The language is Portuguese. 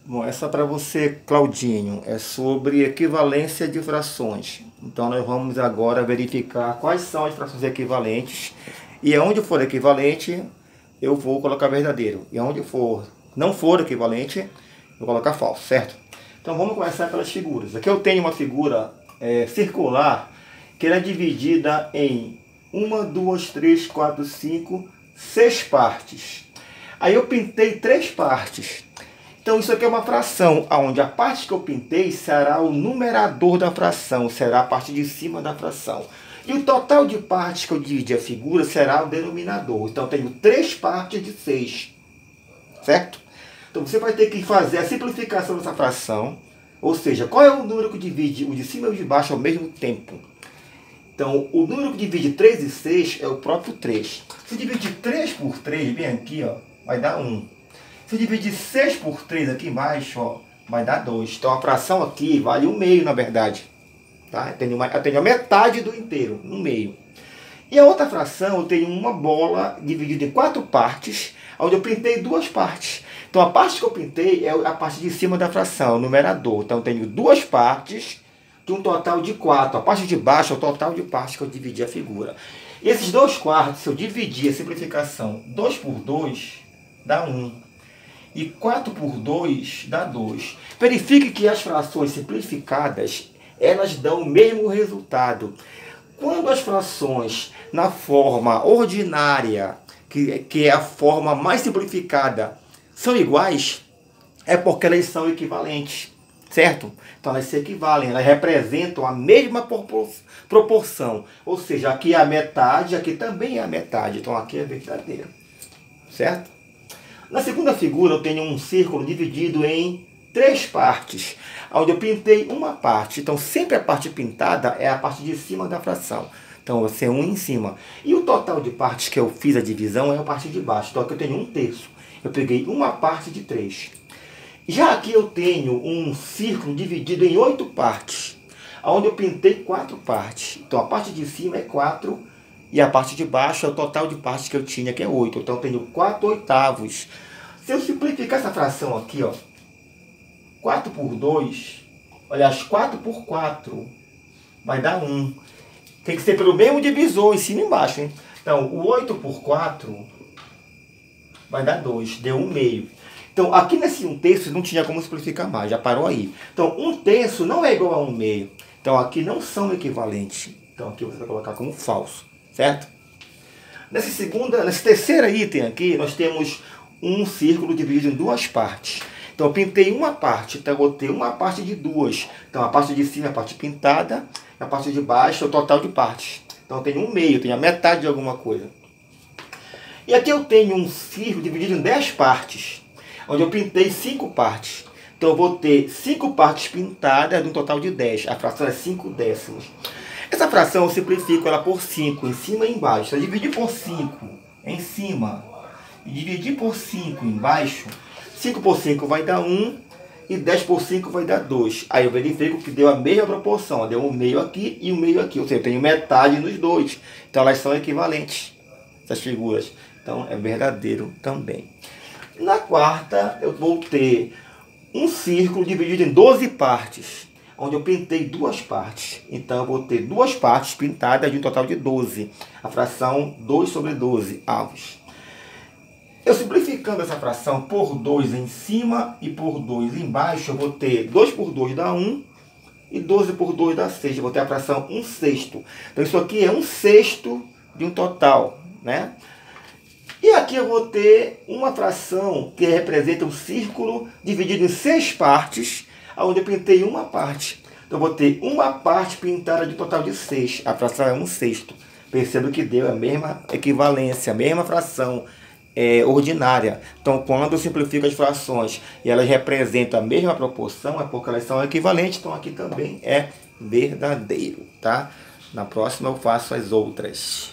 Bom, essa para você, Claudinho, é sobre equivalência de frações. Então nós vamos agora verificar quais são as frações equivalentes. E onde for equivalente, eu vou colocar verdadeiro. E onde não for equivalente, eu vou colocar falso, certo? Então vamos começar pelas figuras. Aqui eu tenho uma figura circular que ela é dividida em 1, 2, 3, 4, 5, 6 partes. Aí eu pintei 3 partes. Então isso aqui é uma fração, onde a parte que eu pintei será o numerador da fração, será a parte de cima da fração. E o total de partes que eu dividi a figura será o denominador. Então eu tenho 3 partes de 6, certo? Então você vai ter que fazer a simplificação dessa fração, ou seja, qual é o número que divide o de cima e o de baixo ao mesmo tempo? Então o número que divide 3 e 6 é o próprio 3. Se dividir 3 por 3, bem aqui, ó, vai dar 1. Se eu dividir 6 por 3 aqui embaixo, ó, vai dar 2. Então a fração aqui vale 1/2, na verdade. Tá? Eu tenho a metade do inteiro, 1/2. E a outra fração, eu tenho uma bola dividida em 4 partes, onde eu pintei 2 partes. Então a parte que eu pintei é a parte de cima da fração, o numerador. Então eu tenho 2 partes de um total de 4. A parte de baixo é o total de partes que eu dividi a figura. E esses 2/4, se eu dividir a simplificação 2 por 2, dá 1. E 4 por 2 dá 2. Verifique que as frações simplificadas, elas dão o mesmo resultado. Quando as frações na forma ordinária, que é a forma mais simplificada, são iguais, é porque elas são equivalentes, certo? Então elas se equivalem, elas representam a mesma proporção. Ou seja, aqui é a metade, aqui também é a metade. Então aqui é verdadeiro, certo? Na segunda figura eu tenho um círculo dividido em 3 partes, onde eu pintei uma parte. Então sempre a parte pintada é a parte de cima da fração. Então vai ser 1 em cima. E o total de partes que eu fiz a divisão é a parte de baixo. Então aqui eu tenho 1/3. Eu peguei uma parte de 3. Já aqui eu tenho um círculo dividido em 8 partes, onde eu pintei 4 partes. Então a parte de cima é 4. E a parte de baixo é o total de partes que eu tinha, que é 8. Então eu tenho 4/8. Se eu simplificar essa fração aqui, ó, 4 por 2, aliás, 4 por 4, vai dar 1. Tem que ser pelo mesmo divisor, em cima e embaixo, hein? Então, o 8 por 4 vai dar 2, deu 1/2. Então, aqui nesse 1/3 não tinha como simplificar mais, já parou aí. Então, 1/3 não é igual a 1/2. Então, aqui não são equivalentes. Então, aqui você vai colocar como falso. Certo? Nesse terceiro item aqui, nós temos um círculo dividido em 2 partes. Então eu pintei uma parte, então eu vou ter uma parte de 2. Então a parte de cima é a parte pintada, a parte de baixo é o total de partes. Então eu tenho 1/2, eu tenho a metade de alguma coisa. E aqui eu tenho um círculo dividido em 10 partes, onde eu pintei 5 partes. Então eu vou ter 5 partes pintadas de um total de 10. A fração é 5/10. Essa fração eu simplifico ela por 5, em cima e embaixo. Se eu dividir por 5 em cima e dividir por 5 embaixo, 5 por 5 vai dar 1 e 10 por 5 vai dar 2. Aí eu verifico que deu a mesma proporção. Deu 1/2 aqui e 1/2 aqui. Ou seja, eu tenho metade nos dois. Então elas são equivalentes, essas figuras. Então é verdadeiro também. Na quarta eu vou ter um círculo dividido em 12 partes, onde eu pintei 2 partes. Então eu vou ter 2 partes pintadas de um total de 12. A fração 2/12 avos. Eu simplificando essa fração por 2 em cima e por 2 embaixo, eu vou ter 2 por 2 dá 1 e 12 por 2 dá 6. Eu vou ter a fração 1/6. Então isso aqui é 1/6 de um total, né? E aqui eu vou ter uma fração que representa um círculo dividido em 6 partes, onde eu pintei uma parte. Então eu vou ter uma parte pintada de total de 6. A fração é 1/6. Perceba que deu a mesma equivalência, a mesma fração ordinária. Então quando eu simplifico as frações e elas representam a mesma proporção, é porque elas são equivalentes. Então aqui também é verdadeiro, tá? Na próxima eu faço as outras.